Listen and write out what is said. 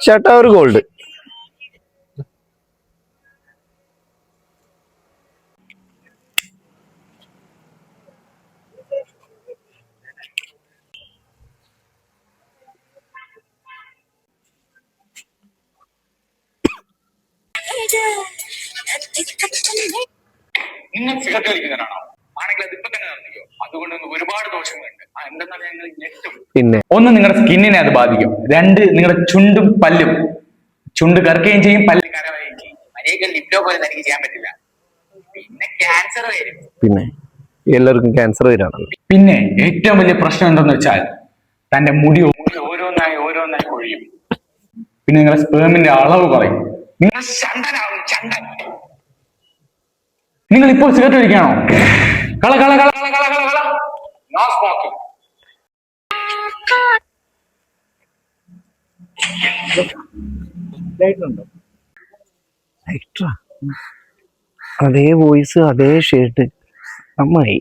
ചേട്ടാ ഒരു ഗോൾഡ്. നിങ്ങൾ സിഗരറ്റ് വലിക്കുന്നവരാണോ? ആണെങ്കിൽ അത് ഇപ്പൊ തന്നെ നിർത്തിക്കോ. അതുകൊണ്ട് ഒരുപാട് ദോഷങ്ങളുണ്ട്. എന്തെന്നാണ് ഞങ്ങൾ ഞെട്ടും. പിന്നെ ഒന്ന്, നിങ്ങളുടെ സ്കിന്നിനെ അത് ബാധിക്കും. രണ്ട്, നിങ്ങളുടെ ചുണ്ടും പല്ലും. ചുണ്ട് കറുക്കുകയും ചെയ്യും, പല്ല് കരവുകയും ചെയ്യും. മര്യാദ ലിപ്റ്റോ പോലെ തനിക്ക് ചെയ്യാൻ പറ്റില്ല. പിന്നെ ക്യാൻസർ വരും. പിന്നെ എല്ലാവർക്കും ക്യാൻസർ വരാണല്ലോ. പിന്നെ ഏറ്റവും വലിയ പ്രശ്നം എന്തെന്ന് വെച്ചാൽ തന്റെ മുടി ഓരോന്നായി കൊഴിയും. പിന്നെ നിങ്ങളുടെ സ്പേമിന്റെ അളവ് പറയും. നിങ്ങൾ ചണ്ടനാവും, ചണ്ടൻ. നിങ്ങൾ ഇപ്പോൾ സിഗരറ്റ് വലിക്കാണോ? കള കള കള കള കള കള കള. No smoking. അതേ വോയിസ്, അതേ ഷർട്ട്. അമ്മായി